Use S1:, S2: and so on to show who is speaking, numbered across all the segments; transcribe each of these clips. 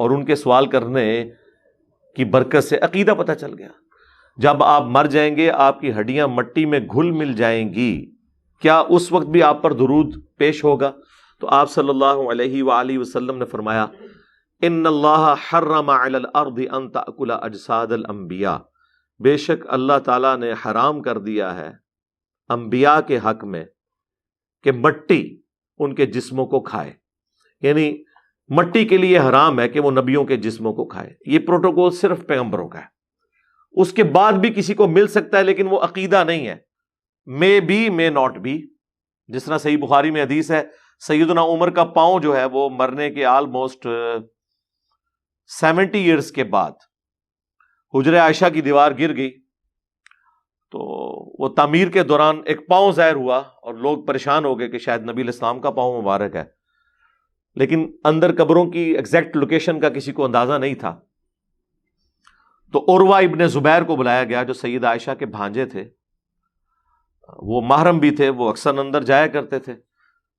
S1: اور ان کے سوال کرنے کی برکت سے عقیدہ پتہ چل گیا. جب آپ مر جائیں گے آپ کی ہڈیاں مٹی میں گھل مل جائیں گی، کیا اس وقت بھی آپ پر درود پیش ہوگا؟ تو آپ صلی اللہ علیہ وآلہ وسلم نے فرمایا ان اللہ حرم علی الارض ان تأکل اجساد الانبیاء، بے شک اللہ تعالیٰ نے حرام کر دیا ہے انبیاء کے حق میں کہ مٹی ان کے جسموں کو کھائے. یعنی مٹی کے لیے حرام ہے کہ وہ نبیوں کے جسموں کو کھائے. یہ پروٹوکول صرف پیغمبروں کا ہے، اس کے بعد بھی کسی کو مل سکتا ہے لیکن وہ عقیدہ نہیں ہے. May be may not be. جس طرح صحیح بخاری میں حدیث ہے سیدنا عمر کا پاؤں جو ہے وہ مرنے کے آلموسٹ 70 ایئرز کے بعد حجرہ عائشہ کی دیوار گر گئی تو وہ تعمیر کے دوران ایک پاؤں ظاہر ہوا اور لوگ پریشان ہو گئے کہ شاید نبی علیہ السلام کا پاؤں مبارک ہے، لیکن اندر قبروں کی ایگزیکٹ لوکیشن کا کسی کو اندازہ نہیں تھا. تو عروہ ابن زبیر کو بلایا گیا جو سیدہ عائشہ کے بھانجے تھے، وہ محرم بھی تھے، وہ اکثر اندر جایا کرتے تھے.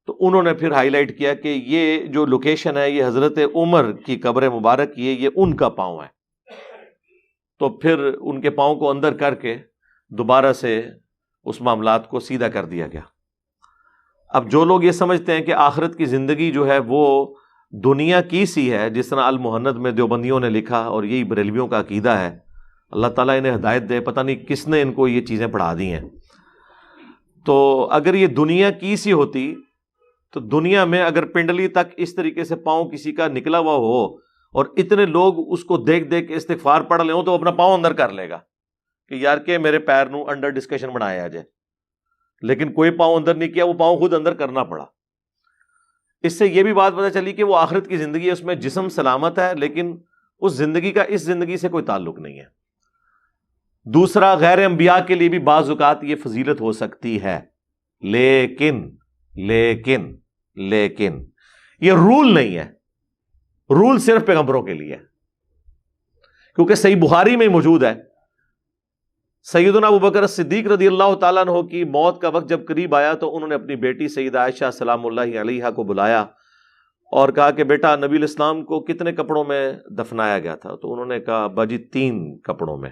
S1: تو انہوں نے پھر ہائی لائٹ کیا کہ یہ جو لوکیشن ہے یہ حضرت عمر کی قبر مبارک یہ ان کا پاؤں ہے. تو پھر ان کے پاؤں کو اندر کر کے دوبارہ سے اس معاملات کو سیدھا کر دیا گیا. اب جو لوگ یہ سمجھتے ہیں کہ آخرت کی زندگی جو ہے وہ دنیا کی سی ہے، جس طرح المہند میں دیوبندیوں نے لکھا اور یہی بریلویوں کا عقیدہ ہے، اللہ تعالیٰ انہیں ہدایت دے، پتہ نہیں کس نے ان کو یہ چیزیں پڑھا دی ہیں. تو اگر یہ دنیا کی سی ہوتی تو دنیا میں اگر پنڈلی تک اس طریقے سے پاؤں کسی کا نکلا ہوا ہو اور اتنے لوگ اس کو دیکھ دیکھ کے استغفار پڑھ لیں تو اپنا پاؤں اندر کر لے گا کہ یار کہ میرے پیر نو انڈر ڈسکشن بنایا جائے، لیکن کوئی پاؤں اندر نہیں کیا، وہ پاؤں خود اندر کرنا پڑا. اس سے یہ بھی بات پتہ چلی کہ وہ آخرت کی زندگی ہے، اس میں جسم سلامت ہے لیکن اس زندگی کا اس زندگی سے کوئی تعلق نہیں ہے. دوسرا، غیر انبیاء کے لیے بھی بعض اوقات یہ فضیلت ہو سکتی ہے، لیکن یہ رول نہیں ہے. رول صرف پیغمبروں کے لیے ہے، کیونکہ صحیح بخاری میں موجود ہے. سیدنا ابوبکر صدیق رضی اللہ تعالیٰ عنہ کی موت کا وقت جب قریب آیا تو انہوں نے اپنی بیٹی سیدہ عائشہ سلام اللہ علیہا کو بلایا اور کہا کہ بیٹا نبی علیہ السلام کو کتنے کپڑوں میں دفنایا گیا تھا؟ تو انہوں نے کہا ابا جی 3 کپڑوں میں.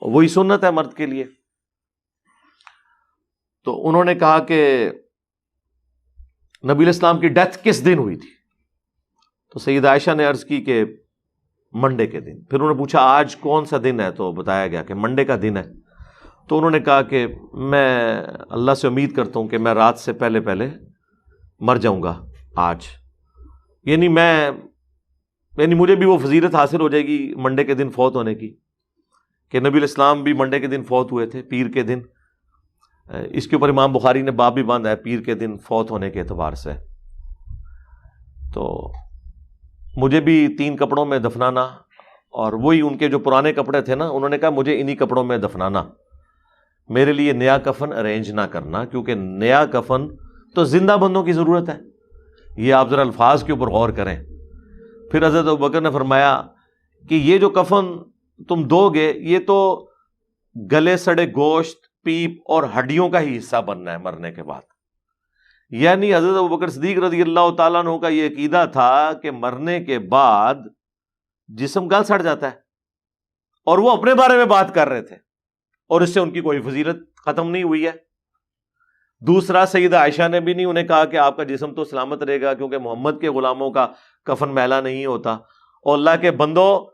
S1: وہی سنت ہے مرد کے لیے. تو انہوں نے کہا کہ نبی علیہ السلام کی ڈیتھ کس دن ہوئی تھی؟ تو سیدہ عائشہ نے عرض کی کہ منڈے کے دن. پھر انہوں نے پوچھا آج کون سا دن ہے؟ تو بتایا گیا کہ منڈے کا دن ہے. تو انہوں نے کہا کہ میں اللہ سے امید کرتا ہوں کہ میں رات سے پہلے مر جاؤں گا آج، یعنی مجھے بھی وہ فضیلت حاصل ہو جائے گی منڈے کے دن فوت ہونے کی، کہ نبی علیہ السلام بھی منڈے کے دن فوت ہوئے تھے، پیر کے دن. اس کے اوپر امام بخاری نے باب بھی باندھا ہے پیر کے دن فوت ہونے کے اعتبار سے. تو مجھے بھی 3 کپڑوں میں دفنانا، اور وہی ان کے جو پرانے کپڑے تھے نا، انہوں نے کہا مجھے انہی کپڑوں میں دفنانا، میرے لیے نیا کفن ارینج نہ کرنا، کیونکہ نیا کفن تو زندہ بندوں کی ضرورت ہے. یہ آپ ذرا الفاظ کے اوپر غور کریں. پھر حضرت ابوبکر نے فرمایا کہ یہ جو کفن تم دو گے یہ تو گلے سڑے گوشت، پیپ اور ہڈیوں کا ہی حصہ بننا ہے مرنے کے بعد. یعنی حضرت ابوبکر صدیق رضی اللہ تعالیٰ عنہ کا یہ عقیدہ تھا کہ مرنے کے بعد جسم گل سڑ جاتا ہے، اور وہ اپنے بارے میں بات کر رہے تھے اور اس سے ان کی کوئی فضیلت ختم نہیں ہوئی ہے. دوسرا، سیدہ عائشہ نے بھی نہیں انہیں کہا کہ آپ کا جسم تو سلامت رہے گا کیونکہ محمد کے غلاموں کا کفن میلا نہیں ہوتا. اور اللہ کے بندوں،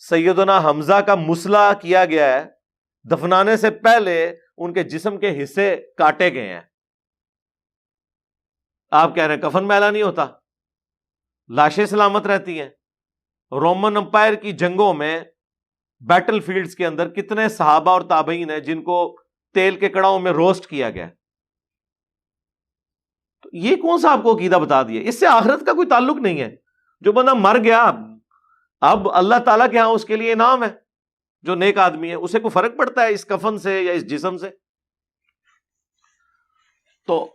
S1: سیدنا حمزہ کا مسلح کیا گیا ہے، دفنانے سے پہلے ان کے جسم کے حصے کاٹے گئے ہیں. آپ کہہ رہے ہیں کفن میلا نہیں ہوتا، لاشیں سلامت رہتی ہیں. رومن امپائر کی جنگوں میں بیٹل فیلڈز کے اندر کتنے صحابہ اور تابعین ہیں جن کو تیل کے کڑاؤں میں روسٹ کیا گیا. تو یہ کون سا آپ کو عقیدہ بتا دیا؟ اس سے آخرت کا کوئی تعلق نہیں ہے. جو بندہ مر گیا اب اللہ تعالیٰ کے ہاں اس کے لیے انعام ہے. جو نیک آدمی ہے اسے کوئی فرق پڑتا ہے اس کفن سے یا اس جسم سے؟ تو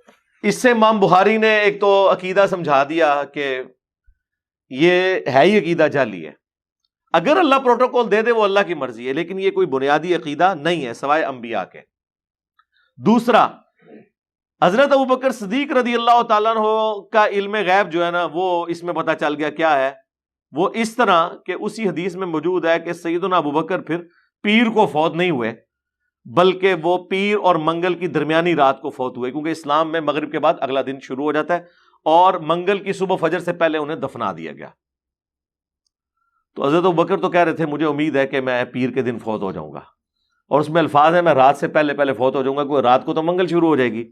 S1: اس سے امام بخاری نے ایک تو عقیدہ سمجھا دیا کہ یہ ہے ہی عقیدہ جعلی ہے. اگر اللہ پروٹوکول دے دے وہ اللہ کی مرضی ہے، لیکن یہ کوئی بنیادی عقیدہ نہیں ہے سوائے انبیاء کے. دوسرا، حضرت ابوبکر صدیق رضی اللہ تعالیٰ عنہ کا علم غیب جو ہے نا وہ اس میں پتہ چل گیا کیا ہے، وہ اس طرح کہ اسی حدیث میں موجود ہے کہ سیدنا ابوبکر پھر پیر کو فوت نہیں ہوئے، بلکہ وہ پیر اور منگل کی درمیانی رات کو فوت ہوئے، کیونکہ اسلام میں مغرب کے بعد اگلا دن شروع ہو جاتا ہے اور منگل کی صبح فجر سے پہلے انہیں دفنا دیا گیا۔ تو حضرت ابوبکر تو کہہ رہے تھے مجھے امید ہے کہ میں پیر کے دن فوت ہو جاؤں گا، اور اس میں الفاظ ہے میں رات سے پہلے فوت ہو جاؤں گا، کوئی رات کو تو منگل شروع ہو جائے گی۔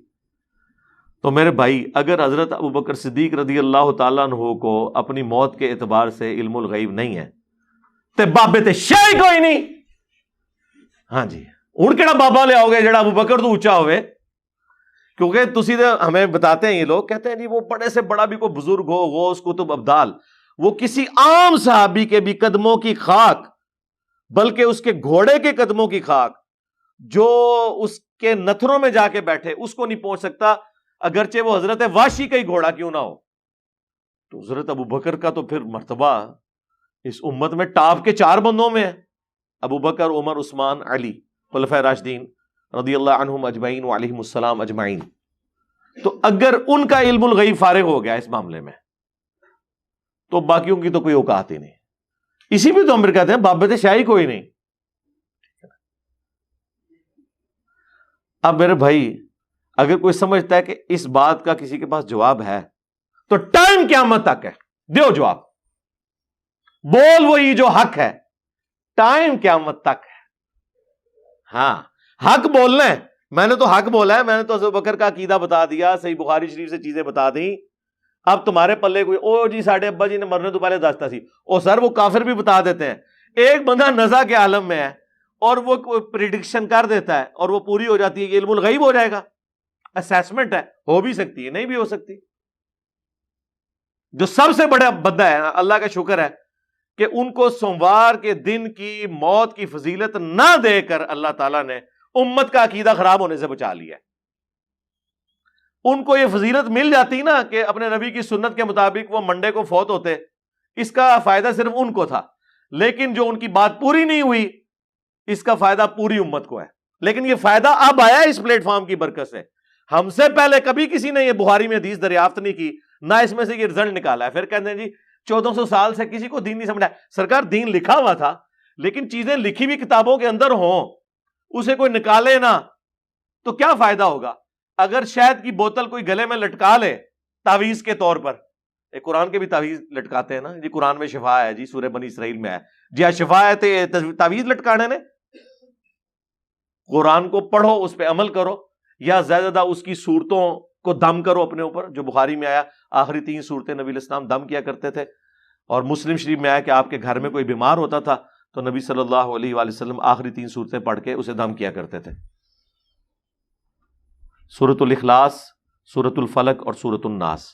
S1: تو میرے بھائی، اگر حضرت ابوبکر صدیق رضی اللہ تعالیٰ عنہ کو اپنی موت کے اعتبار سے علم الغیب نہیں ہے تے بابے تے شاہی کوئی نہیں۔ ہاں جی، ہن کیڑا بابا لے آؤ گے جڑا ابوبکر تو اونچا ہوئے؟ کیونکہ تسی تے ہمیں بتاتے ہیں، یہ لوگ کہتے ہیں جی وہ بڑے سے بڑا بھی کوئی بزرگ ہو، غوث کتب ابدال، وہ کسی عام صحابی کے بھی قدموں کی خاک، بلکہ اس کے گھوڑے کے قدموں کی خاک جو اس کے نتھروں میں جا کے بیٹھے اس کو نہیں پہنچ سکتا، اگرچہ وہ حضرت واشی کا ہی گھوڑا کیوں نہ ہو۔ تو حضرت ابوبکر کا تو پھر مرتبہ اس امت میں ٹاپ کے 4 بندوں میں ہے، ابوبکر، عمر، عثمان، علی، خلفائے راشدین رضی اللہ عنہم اجمعین وعلیہم السلام اجمعین۔ تو اگر ان کا علم الغیب فارغ ہو گیا اس معاملے میں تو باقیوں کی تو کوئی اوقات ہی نہیں۔ اسی بھی تو ہم کہتے ہیں بابت شاہی کوئی نہیں۔ اب میرے بھائی، اگر کوئی سمجھتا ہے کہ اس بات کا کسی کے پاس جواب ہے تو ٹائم قیامت تک ہے، دیو جواب، بول وہی جو حق ہے، ٹائم قیامت تک ہے۔ ہاں، حق بولنا ہے، میں نے تو حق بولا ہے، میں نے تو ابو بکر کا عقیدہ بتا دیا، صحیح بخاری شریف سے چیزیں بتا دیں۔ اب تمہارے پلے کوئی او جی ساڈے ابا جی نے مرنے تو پہلے دستا سی، او سر وہ کافر بھی بتا دیتے ہیں۔ ایک بندہ نزا کے عالم میں ہے اور وہ پریڈکشن کر دیتا ہے اور وہ پوری ہو جاتی ہے، یہ علم الغیب ہو جائے گا؟ اسیسمنٹ ہے، ہو بھی سکتی ہے، نہیں بھی ہو سکتی۔ جو سب سے بڑا بندہ ہے، اللہ کا شکر ہے کہ ان کو سوموار کے دن کی موت کی فضیلت نہ دے کر اللہ تعالیٰ نے امت کا عقیدہ خراب ہونے سے بچا لیا۔ ان کو یہ فضیلت مل جاتی نا کہ اپنے نبی کی سنت کے مطابق وہ منڈے کو فوت ہوتے، اس کا فائدہ صرف ان کو تھا، لیکن جو ان کی بات پوری نہیں ہوئی اس کا فائدہ پوری امت کو ہے۔ لیکن یہ فائدہ اب آیا اس پلیٹ فارم کی برکت سے۔ ہم سے پہلے کبھی کسی نے یہ بخاری میں حدیث دریافت نہیں کی، نہ اس میں سے یہ رزلٹ نکالا ہے۔ پھر کہتے ہیں جی 1400 سال سے کسی کو دین نہیں سمجھا۔ سرکار دین لکھا ہوا تھا، لیکن چیزیں لکھی ہوئی کتابوں کے اندر ہوں، اسے کوئی نکالے نہ تو کیا فائدہ ہوگا؟ اگر شہد کی بوتل کوئی گلے میں لٹکا لے تعویذ کے طور پر، ایک قرآن کے بھی تعویذ لٹکاتے ہیں نا جی، قرآن میں شفا ہے جی، سورہ بنی اسرائیل میں ہے جی، شفا ہے تو تعویذ لٹکانے نے؟ قرآن کو پڑھو، اس پہ عمل کرو، یا زیادہ اس کی صورتوں کو دم کرو اپنے اوپر، جو بخاری میں آیا آخری 3 صورتیں نبی علیہ السلام دم کیا کرتے تھے، اور مسلم شریف میں آیا کہ آپ کے گھر میں کوئی بیمار ہوتا تھا تو نبی صلی اللہ علیہ وآلہ وسلم آخری 3 صورتیں پڑھ کے اسے دم کیا کرتے تھے، سورۃ الاخلاص، سورۃ الفلق اور سورۃ الناس۔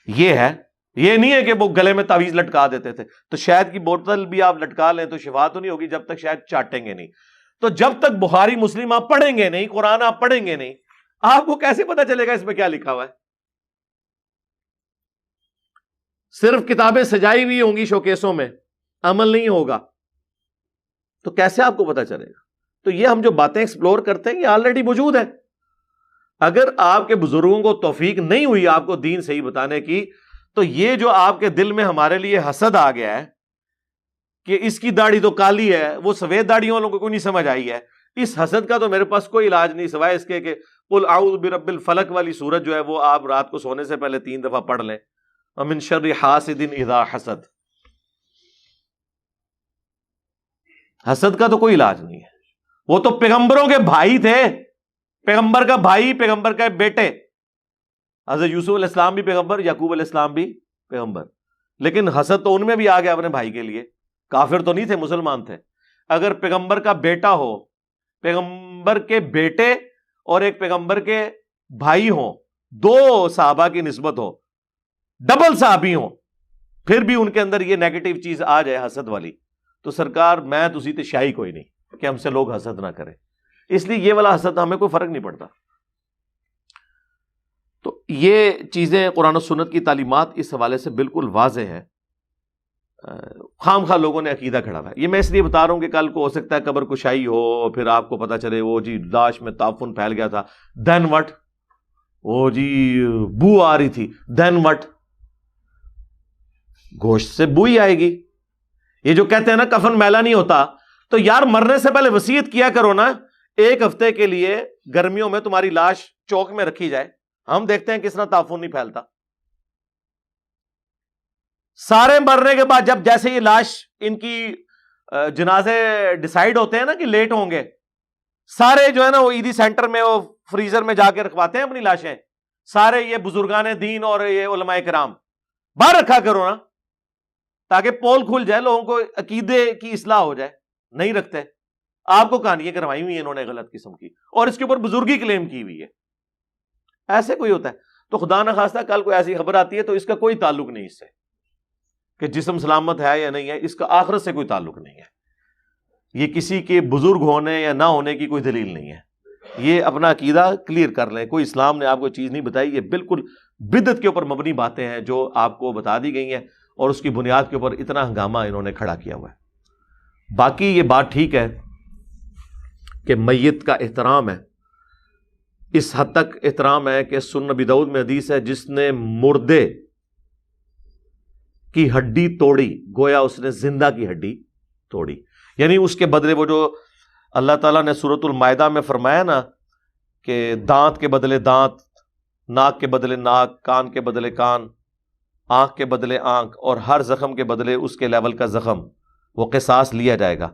S1: یہ ہے، یہ نہیں ہے کہ وہ گلے میں تعویذ لٹکا دیتے تھے۔ تو شہد کی بوتل بھی آپ لٹکا لیں تو شفا تو نہیں ہوگی جب تک شہد چاٹیں گے نہیں۔ تو جب تک بخاری مسلم آپ پڑھیں گے نہیں، قرآن آپ پڑھیں گے نہیں، آپ کو کیسے پتا چلے گا اس میں کیا لکھا ہوا ہے؟ صرف کتابیں سجائی ہوئی ہوں گی شوکیسوں میں، عمل نہیں ہوگا، تو کیسے آپ کو پتا چلے گا؟ تو یہ ہم جو باتیں ایکسپلور کرتے ہیں یہ آلریڈی موجود ہے۔ اگر آپ کے بزرگوں کو توفیق نہیں ہوئی آپ کو دین صحیح بتانے کی، تو یہ جو آپ کے دل میں ہمارے لیے حسد آ گیا ہے کہ اس کی داڑھی تو کالی ہے، وہ سفید داڑھی والوں کو کوئی نہیں سمجھ آئی ہے، اس حسد کا تو میرے پاس کوئی علاج نہیں سوائے اس کے کہ قل اعوذ برب الفلق والی سورت جو ہے وہ آپ رات کو سونے سے پہلے 3 دفعہ پڑھ لیں، ومن شر حاسد اذا حسد۔ حسد کا تو کوئی علاج نہیں ہے، وہ تو پیغمبروں کے بھائی تھے، پیغمبر کا بھائی، پیغمبر کا بیٹے، حضرت یوسف علیہ السلام بھی پیغمبر، یعقوب علیہ السلام بھی پیغمبر، لیکن حسد تو ان میں بھی آ گیا اپنے بھائی کے لیے۔ کافر تو نہیں تھے، مسلمان تھے۔ اگر پیغمبر کا بیٹا ہو، پیغمبر کے بیٹے اور ایک پیغمبر کے بھائی ہوں، 2 صحابہ کی نسبت ہو، ڈبل صحابی ہوں، پھر بھی ان کے اندر یہ نیگیٹو چیز آ جائے حسد والی، تو سرکار میں تسی تے شاہی کوئی نہیں کہ ہم سے لوگ حسد نہ کریں۔ اس لیے یہ والا حسد ہمیں کوئی فرق نہیں پڑتا۔ تو یہ چیزیں قرآن و سنت کی تعلیمات اس حوالے سے بالکل واضح ہے، خام خواہ لوگوں نے عقیدہ کھڑا ہوا ہے۔ یہ میں اس لیے بتا رہا ہوں کہ کل کو ہو سکتا ہے قبر کشائی ہو، پھر آپ کو پتا چلے وہ جی لاش میں تعفن پھیل گیا تھا، دین وٹ، وہ جی بو آ رہی تھی، دین وٹ، گوشت سے بو ہی آئے گی. یہ جو کہتے ہیں نا کفن میلا نہیں ہوتا، تو یار مرنے سے پہلے وصیت کیا کرو نا، 1 ہفتے کے لیے گرمیوں میں تمہاری لاش چوک میں رکھی جائے. ہم دیکھتے ہیں کس طرح تعفن نہیں پھیلتا. سارے مرنے کے بعد جب جیسے یہ لاش ان کی جنازے ڈیسائیڈ ہوتے ہیں نا کہ لیٹ ہوں گے، سارے جو ہے نا وہ عیدی سینٹر میں وہ فریزر میں جا کے رکھواتے ہیں اپنی لاشیں. سارے یہ بزرگان دین اور یہ علماء کرام باہر رکھا کرو نا، تاکہ پول کھل جائے، لوگوں کو عقیدے کی اصلاح ہو جائے. نہیں رکھتے. آپ کو کہانیاں کروائی ہوئی ہیں انہوں نے غلط قسم کی، اور اس کے اوپر بزرگی کلیم کی ہوئی ہے. ایسے کوئی ہوتا ہے تو خدا نہ خواستہ کل کوئی ایسی خبر آتی ہے تو اس کا کوئی تعلق نہیں اس سے کہ جسم سلامت ہے یا نہیں ہے، اس کا آخرت سے کوئی تعلق نہیں ہے. یہ کسی کے بزرگ ہونے یا نہ ہونے کی کوئی دلیل نہیں ہے. یہ اپنا عقیدہ کلیئر کر لیں. کوئی اسلام نے آپ کو چیز نہیں بتائی، یہ بالکل بدعت کے اوپر مبنی باتیں ہیں جو آپ کو بتا دی گئی ہیں، اور اس کی بنیاد کے اوپر اتنا ہنگامہ انہوں نے کھڑا کیا ہوا ہے. باقی یہ بات ٹھیک ہے کہ میت کا احترام ہے، اس حد تک احترام ہے کہ سنن نبی داؤد میں حدیث ہے، جس نے مردے کی ہڈی توڑی گویا اس نے زندہ کی ہڈی توڑی. یعنی اس کے بدلے وہ جو اللہ تعالیٰ نے سورۃ المائدہ میں فرمایا نا کہ دانت کے بدلے دانت، ناک کے بدلے ناک، کان کے بدلے کان، آنکھ کے بدلے آنکھ، اور ہر زخم کے بدلے اس کے لیول کا زخم، وہ قصاص لیا جائے گا.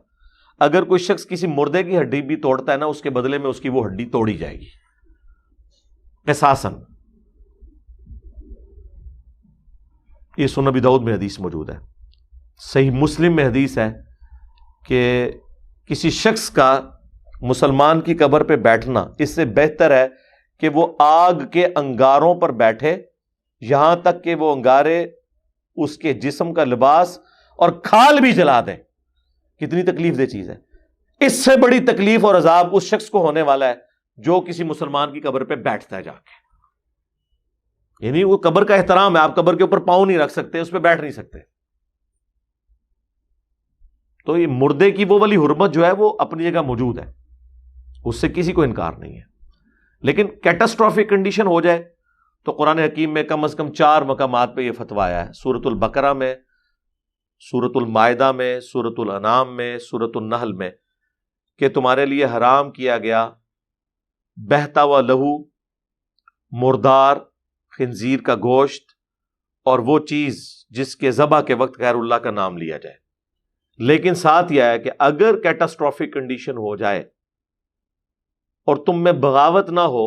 S1: اگر کوئی شخص کسی مردے کی ہڈی بھی توڑتا ہے نا، اس کے بدلے میں اس کی وہ ہڈی توڑی جائے گی قصاصاً. یہ سنن نبی داؤد میں حدیث موجود ہے. صحیح مسلم میں حدیث ہے کہ کسی شخص کا مسلمان کی قبر پہ بیٹھنا اس سے بہتر ہے کہ وہ آگ کے انگاروں پر بیٹھے، یہاں تک کہ وہ انگارے اس کے جسم کا لباس اور کھال بھی جلا دیں. کتنی تکلیف دہ چیز ہے. اس سے بڑی تکلیف اور عذاب اس شخص کو ہونے والا ہے جو کسی مسلمان کی قبر پہ بیٹھتا ہے جا کے. یعنی وہ قبر کا احترام ہے، آپ قبر کے اوپر پاؤں نہیں رکھ سکتے، اس پہ بیٹھ نہیں سکتے. تو یہ مردے کی وہ والی حرمت جو ہے وہ اپنی جگہ موجود ہے، اس سے کسی کو انکار نہیں ہے. لیکن کیٹاسٹرافک کنڈیشن ہو جائے تو قرآن حکیم میں کم از کم 4 مقامات پہ یہ فتویٰ آیا ہے. سورۃ البقرہ میں، سورۃ المائدہ میں، سورۃ الانعام میں، سورۃ النحل میں، کہ تمہارے لیے حرام کیا گیا بہتا ہوا لہو، مردار خنزیر کا گوشت، اور وہ چیز جس کے ذبح کے وقت غیر اللہ کا نام لیا جائے. لیکن ساتھ یہ ہے کہ اگر کیٹاسٹرافک کنڈیشن ہو جائے اور تم میں بغاوت نہ ہو،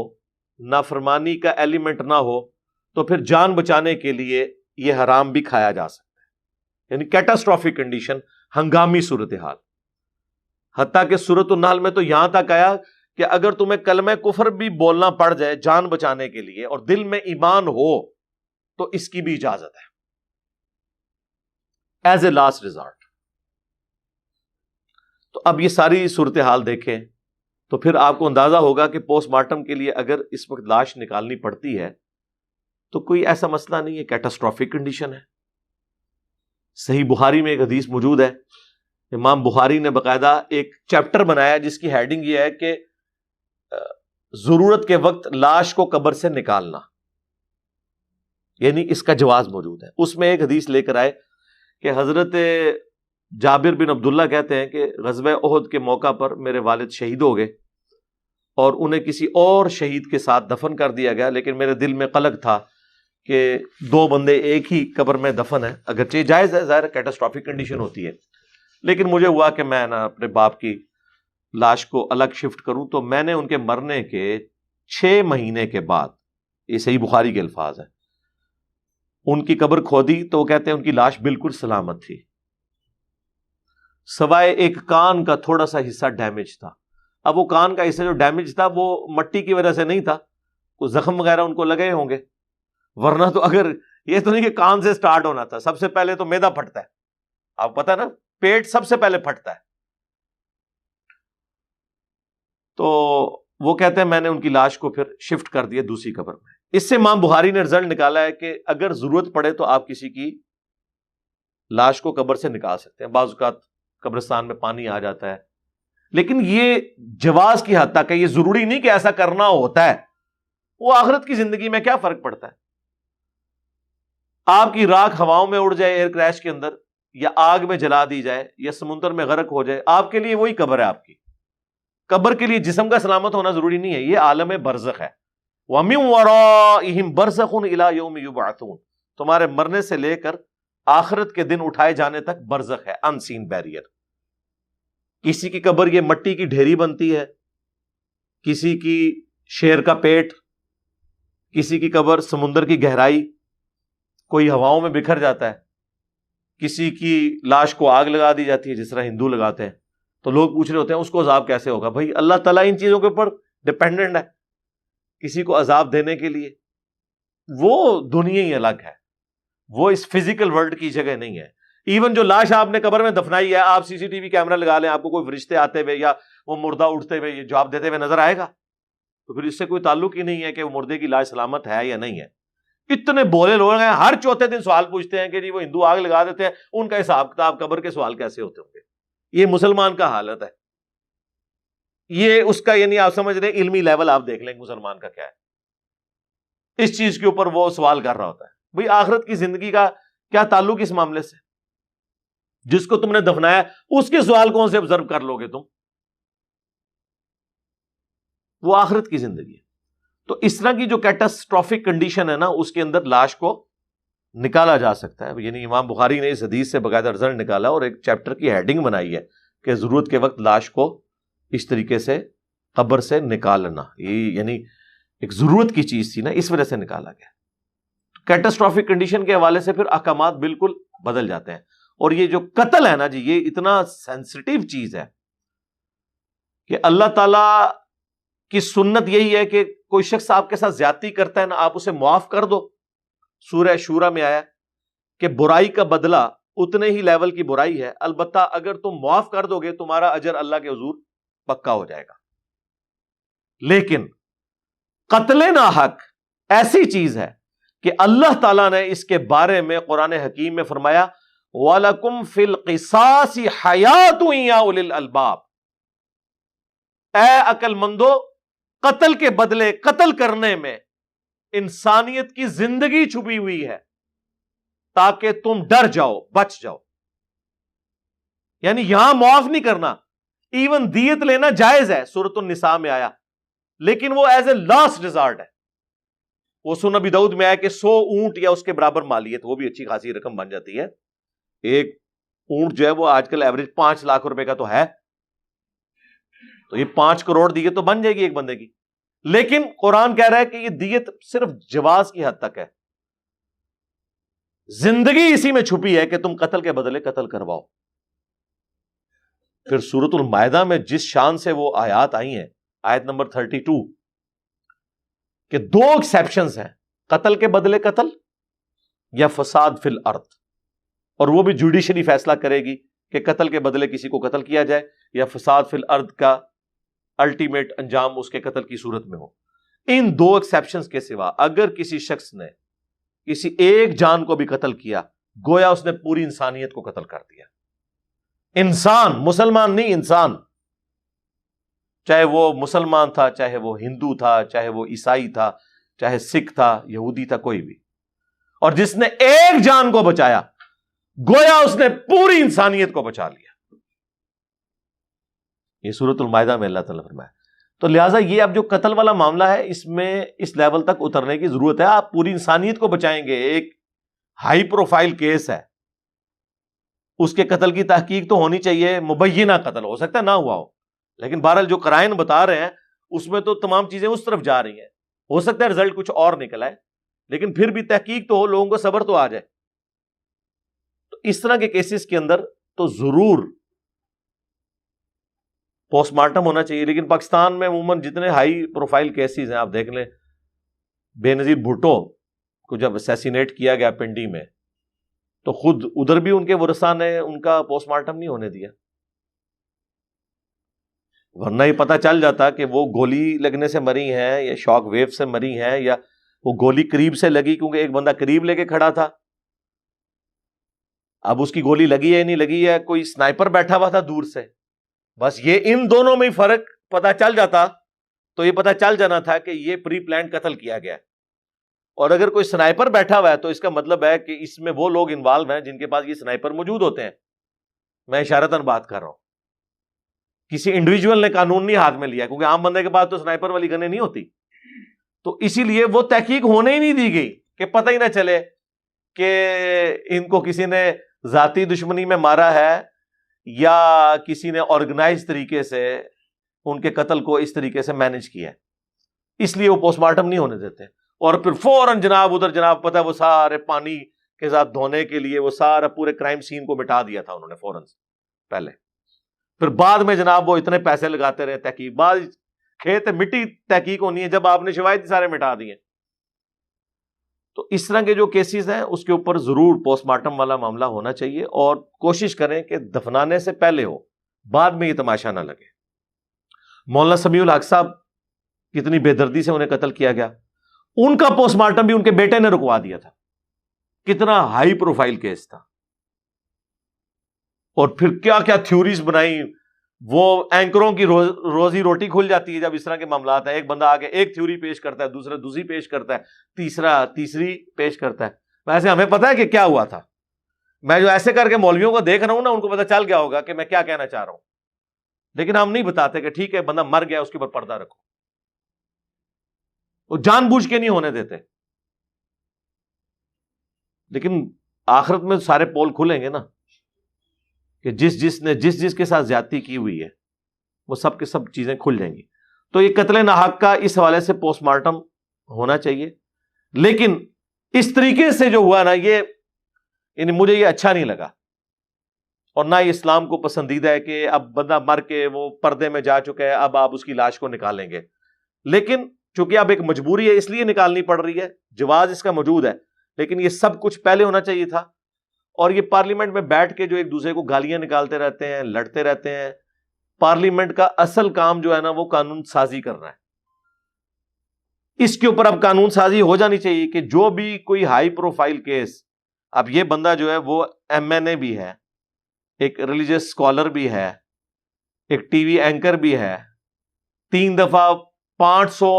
S1: نافرمانی کا ایلیمنٹ نہ ہو، تو پھر جان بچانے کے لیے یہ حرام بھی کھایا جا سکتا ہے. یعنی کیٹاسٹرافک کنڈیشن، ہنگامی صورتحال. حتیٰ کہ سورۃ النحل میں تو یہاں تک آیا کہ اگر تمہیں کلمہ کفر بھی بولنا پڑ جائے جان بچانے کے لیے اور دل میں ایمان ہو تو اس کی بھی اجازت ہے ایز اے لاسٹ ریزارٹ. تو اب یہ ساری صورتحال دیکھیں تو پھر آپ کو اندازہ ہوگا کہ پوسٹ مارٹم کے لیے اگر اس وقت لاش نکالنی پڑتی ہے تو کوئی ایسا مسئلہ نہیں ہے، کیٹاسٹرافک کنڈیشن ہے. صحیح بخاری میں ایک حدیث موجود ہے، امام بخاری نے باقاعدہ ایک چیپٹر بنایا جس کی ہیڈنگ یہ ہے کہ ضرورت کے وقت لاش کو قبر سے نکالنا، یعنی اس کا جواز موجود ہے. اس میں ایک حدیث لے کر آئے کہ حضرت جابر بن عبداللہ کہتے ہیں کہ غزوہ احد کے موقع پر میرے والد شہید ہو گئے اور انہیں کسی اور شہید کے ساتھ دفن کر دیا گیا، لیکن میرے دل میں قلق تھا کہ 2 بندے ایک ہی قبر میں دفن ہیں. اگرچہ جائز ہے، ظاہر کیٹاسٹرافک کنڈیشن ہوتی ہے، لیکن مجھے ہوا کہ میں نا اپنے باپ کی لاش کو الگ شفٹ کروں. تو میں نے ان کے مرنے کے 6 مہینے کے بعد، یہ صحیح بخاری کے الفاظ ہیں، ان کی قبر کھودی تو وہ کہتے ہیں ان کی لاش بالکل سلامت تھی، سوائے ایک کان کا تھوڑا سا حصہ ڈیمیج تھا. اب وہ کان کا حصہ جو ڈیمیج تھا وہ مٹی کی وجہ سے نہیں تھا، کوئی زخم وغیرہ ان کو لگے ہوں گے، ورنہ تو اگر یہ تو نہیں کہ کان سے سٹارٹ ہونا تھا. سب سے پہلے تو معدہ پھٹتا ہے، آپ پتہ نا، پیٹ سب سے پہلے پھٹتا ہے. تو وہ کہتے ہیں میں نے ان کی لاش کو پھر شفٹ کر دیا دوسری قبر میں. اس سے امام بخاری نے رزلٹ نکالا ہے کہ اگر ضرورت پڑے تو آپ کسی کی لاش کو قبر سے نکال سکتے ہیں. بعض اوقات قبرستان میں پانی آ جاتا ہے، لیکن یہ جواز کی حد تک ہے، یہ ضروری نہیں کہ ایسا کرنا ہوتا ہے. وہ آخرت کی زندگی میں کیا فرق پڑتا ہے؟ آپ کی راکھ ہواؤں میں اڑ جائے ایئر کریش کے اندر، یا آگ میں جلا دی جائے، یا سمندر میں غرق ہو جائے، آپ کے لیے وہی قبر ہے. آپ کی قبر کے لیے جسم کا سلامت ہونا ضروری نہیں ہے، یہ عالم برزخ ہے. وَمِن وَرَائِهِمْ بَرْزَخٌ إِلَى يَوْمِ يُبْعَثُونَ، تمہارے مرنے سے لے کر آخرت کے دن اٹھائے جانے تک برزخ ہے، ان سین بیریئر. کسی کی قبر یہ مٹی کی ڈھیری بنتی ہے، کسی کی شیر کا پیٹ، کسی کی قبر سمندر کی گہرائی، کوئی ہواؤں میں بکھر جاتا ہے، کسی کی لاش کو آگ لگا دی جاتی ہے جس طرح ہندو لگاتے ہیں. تو لوگ پوچھ رہے ہوتے ہیں اس کو عذاب کیسے ہوگا؟ بھائی اللہ تعالیٰ ان چیزوں کے اوپر ڈپینڈنٹ ہے کسی کو عذاب دینے کے لیے. وہ دنیا ہی الگ ہے، وہ اس فزیکل ورلڈ کی جگہ نہیں ہے. ایون جو لاش آپ نے قبر میں دفنائی ہے، آپ سی سی ٹی وی کیمرہ لگا لیں، آپ کو کوئی فرشتے آتے ہوئے یا وہ مردہ اٹھتے ہوئے یہ جواب دیتے ہوئے نظر آئے گا؟ تو پھر اس سے کوئی تعلق ہی نہیں ہے کہ وہ مردے کی لاش سلامت ہے یا نہیں ہے. اتنے بولے لوگ ہیں، ہر چوتھے دن سوال پوچھتے ہیں کہ جی وہ ہندو آگ لگا دیتے ہیں، ان کا حساب کتاب قبر کے سوال کیسے ہوتے ہوں گے؟ یہ مسلمان کا حالت ہے. یہ اس کا یعنی آپ سمجھ رہے علمی لیول آپ دیکھ لیں مسلمان کا کیا ہے. اس چیز کے اوپر وہ سوال کر رہا ہوتا ہے. بھئی آخرت کی زندگی کا کیا تعلق اس معاملے سے؟ جس کو تم نے دفنایا اس کے سوال کون سے آبزرو کر لو گے تم؟ وہ آخرت کی زندگی ہے. تو اس طرح کی جو کیٹاسٹروفک کنڈیشن ہے نا، اس کے اندر لاش کو نکالا جا سکتا ہے. یعنی امام بخاری نے اس حدیث سے باقاعدہ رزلٹ نکالا اور ایک چیپٹر کی ہیڈنگ بنائی ہے کہ ضرورت کے وقت لاش کو اس طریقے سے قبر سے نکالنا، یہ یعنی ایک ضرورت کی چیز تھی نا، اس وجہ سے نکالا گیا. کیٹاسٹروفک کنڈیشن کے حوالے سے پھر احکامات بالکل بدل جاتے ہیں. اور یہ جو قتل ہے نا جی، یہ اتنا سینسٹیو چیز ہے کہ اللہ تعالی کی سنت یہی ہے کہ کوئی شخص آپ کے ساتھ زیادتی کرتا ہے نا، آپ اسے معاف کر دو. سورہ شورى میں آیا کہ برائی کا بدلہ اتنے ہی لیول کی برائی ہے، البتہ اگر تم معاف کر دو گے تمہارا اجر اللہ کے حضور پکا ہو جائے گا. لیکن قتل ناحق ایسی چیز ہے کہ اللہ تعالیٰ نے اس کے بارے میں قرآن حکیم میں فرمایا وَلَكُمْ فِي الْقِصَاصِ حَيَاةٌ يَا أُولِي الْأَلْبَابِ، اے عقل مندو، قتل کے بدلے قتل کرنے میں انسانیت کی زندگی چھپی ہوئی ہے تاکہ تم ڈر جاؤ، بچ جاؤ. یعنی یہاں معاف نہیں کرنا، ایون دیت لینا جائز ہے، سورۃ النساء میں آیا، لیکن وہ ایز اے لاسٹ ریزارٹ ہے. وہ سنن ابی داؤد میں آیا کہ 100 اونٹ یا اس کے برابر مالیت، وہ بھی اچھی خاصی رقم بن جاتی ہے. ایک اونٹ جو ہے وہ آج کل ایوریج 5 لاکھ روپے کا تو ہے، تو یہ 5 کروڑ دیت تو بن جائے گی ایک بندے کی. لیکن قرآن کہہ رہا ہے کہ یہ دیت صرف جواز کی حد تک ہے، زندگی اسی میں چھپی ہے کہ تم قتل کے بدلے قتل کرواؤ. پھر سورۃ المائدہ میں جس شان سے وہ آیات آئی ہیں، آیت نمبر 32، کہ 2 ایکسیپشنز ہیں، قتل کے بدلے قتل یا فساد فی الارض. اور وہ بھی جوڈیشری فیصلہ کرے گی کہ قتل کے بدلے کسی کو قتل کیا جائے یا فساد فی الارض کا الٹیمیٹ انجام اس کے قتل کی صورت میں ہو. ان 2 ایکسیپشنز کے سوا اگر کسی شخص نے کسی ایک جان کو بھی قتل کیا، گویا اس نے پوری انسانیت کو قتل کر دیا. انسان، مسلمان نہیں، انسان، چاہے وہ مسلمان تھا، چاہے وہ ہندو تھا، چاہے وہ عیسائی تھا، چاہے سکھ تھا، یہودی تھا، کوئی بھی. اور جس نے ایک جان کو بچایا گویا اس نے پوری انسانیت کو بچا لیا. یہ سورۃ المائدہ میں اللہ تعالیٰ فرمایا. تو لہٰذا یہ اب جو قتل والا معاملہ ہے، اس میں اس لیول تک اترنے کی ضرورت ہے. آپ پوری انسانیت کو بچائیں گے، ایک ہائی پروفائل کیس ہے، اس کے قتل کی تحقیق تو ہونی چاہیے. مبینہ قتل ہو سکتا ہے نہ ہوا ہو، لیکن بہرحال جو قرائن بتا رہے ہیں اس میں تو تمام چیزیں اس طرف جا رہی ہیں. ہو سکتا ہے رزلٹ کچھ اور نکل آئے، لیکن پھر بھی تحقیق تو ہو، لوگوں کو صبر تو آ جائے. تو اس طرح کے کیسز کے اندر تو ضرور پوسٹ مارٹم ہونا چاہیے. لیکن پاکستان میں عموماً جتنے ہائی پروفائل کیسز ہیں، آپ دیکھ لیں، بے نظیر بھٹو کو جب اسیسینیٹ کیا گیا پنڈی میں، تو خود ادھر بھی ان کے ورثاء نے ان کا پوسٹ مارٹم نہیں ہونے دیا، ورنہ ہی پتہ چل جاتا کہ وہ گولی لگنے سے مری ہیں یا شاک ویو سے مری ہیں، یا وہ گولی قریب سے لگی کیونکہ ایک بندہ قریب لے کے کھڑا تھا. اب اس کی گولی لگی ہے نہیں لگی ہے، کوئی سنائپر بیٹھا ہوا تھا دور سے، بس یہ ان دونوں میں ہی فرق پتہ چل جاتا تو یہ پتہ چل جانا تھا کہ یہ پری پلانڈ قتل کیا گیا ہے. اور اگر کوئی سنائپر بیٹھا ہوا ہے تو اس کا مطلب ہے کہ اس میں وہ لوگ انوالو ہیں جن کے پاس یہ سنائپر موجود ہوتے ہیں. میں اشارتاً بات کر رہا ہوں, کسی انڈیویجول نے قانون نہیں ہاتھ میں لیا, کیونکہ عام بندے کے پاس تو سنائپر والی گنیں نہیں ہوتی. تو اسی لیے وہ تحقیق ہونے ہی نہیں دی گئی کہ پتہ ہی نہ چلے کہ ان کو کسی نے ذاتی دشمنی میں مارا ہے یا کسی نے آرگنائز طریقے سے ان کے قتل کو اس طریقے سے مینج کیا ہے. اس لیے وہ پوسٹ مارٹم نہیں ہونے دیتے. اور پھر فوراً جناب ادھر جناب پتہ وہ سارے پانی کے ساتھ دھونے کے لیے وہ سارا پورے کرائم سین کو مٹا دیا تھا انہوں نے فوراً سے پہلے. پھر بعد میں جناب وہ اتنے پیسے لگاتے رہے تحقیق, بعد کھیت مٹی تحقیق ہونی ہے جب آپ نے شواہد سارے مٹا دیے. تو اس طرح کے جو کیسز ہیں اس کے اوپر ضرور پوسٹ مارٹم والا معاملہ ہونا چاہیے, اور کوشش کریں کہ دفنانے سے پہلے ہو, بعد میں یہ تماشا نہ لگے. مولانا سمیع الحق صاحب کتنی بے دردی سے انہیں قتل کیا گیا, ان کا پوسٹ مارٹم بھی ان کے بیٹے نے رکوا دیا تھا. کتنا ہائی پروفائل کیس تھا. اور پھر کیا کیا تھیوریز بنائی. وہ اینکروں کی روزی روٹی کھل جاتی ہے جب اس طرح کے معاملات ہیں. ایک بندہ آگے ایک تھیوری پیش کرتا ہے, دوسرا دوسری پیش کرتا ہے, تیسرا تیسری پیش کرتا ہے. ویسے ہمیں پتہ ہے کہ کیا ہوا تھا. میں جو ایسے کر کے مولویوں کو دیکھ رہا ہوں نا, ان کو پتہ چل گیا ہوگا کہ میں کیا کہنا چاہ رہا ہوں, لیکن ہم نہیں بتاتے کہ ٹھیک ہے بندہ مر گیا اس کے اوپر پردہ رکھو. وہ جان بوجھ کے نہیں ہونے دیتے. لیکن آخرت میں سارے پول کھلیں گے نا, کہ جس نے جس کے ساتھ زیادتی کی ہوئی ہے وہ سب کے سب چیزیں کھل جائیں گی. تو یہ قتل ناحق کا اس حوالے سے پوسٹ مارٹم ہونا چاہیے. لیکن اس طریقے سے جو ہوا نا, یہ یعنی مجھے یہ اچھا نہیں لگا, اور نہ یہ اسلام کو پسندیدہ ہے کہ اب بندہ مر کے وہ پردے میں جا چکا ہے, اب آپ اس کی لاش کو نکالیں گے. لیکن چونکہ اب ایک مجبوری ہے اس لیے نکالنی پڑ رہی ہے, جواز اس کا موجود ہے, لیکن یہ سب کچھ پہلے ہونا چاہیے تھا. اور یہ پارلیمنٹ میں بیٹھ کے جو ایک دوسرے کو گالیاں نکالتے رہتے ہیں, لڑتے رہتے ہیں. پارلیمنٹ کا اصل کام جو ہے نا وہ قانون سازی کرنا ہے. اس کے اوپر اب قانون سازی ہو جانی چاہیے کہ جو بھی کوئی ہائی پروفائل کیس, اب یہ بندہ جو ہے وہ MNA بھی ہے, ایک ریلیجیس اسکالر بھی ہے, ایک ٹی وی اینکر بھی ہے, 3 دفعہ 500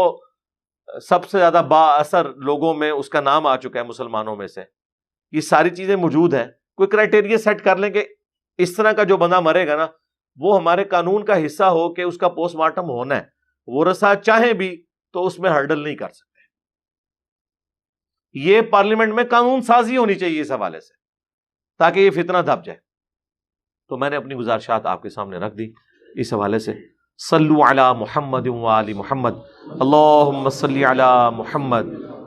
S1: سب سے زیادہ با اثر لوگوں میں اس کا نام آ چکا ہے مسلمانوں میں سے. یہ ساری چیزیں موجود ہیں. کوئی کرائٹیریا سیٹ کر لیں کہ اس طرح کا جو بندہ مرے گا نا وہ ہمارے قانون کا حصہ ہو کہ اس کا پوسٹ مارٹم ہونا ہے. ورثہ چاہیں بھی تو اس میں ہرڈل نہیں کر سکتے. یہ پارلیمنٹ میں قانون سازی ہونی چاہیے اس حوالے سے, تاکہ یہ فتنہ دب جائے. تو میں نے اپنی گزارشات آپ کے سامنے رکھ دی اس حوالے سے. صلو علی محمد وآل محمد, اللہم صلی علی محمد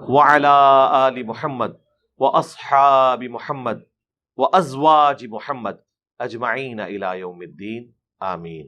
S1: وعلی آل محمد واصحاب محمد وازواج محمد اجمعین الی یوم الدین, آمین.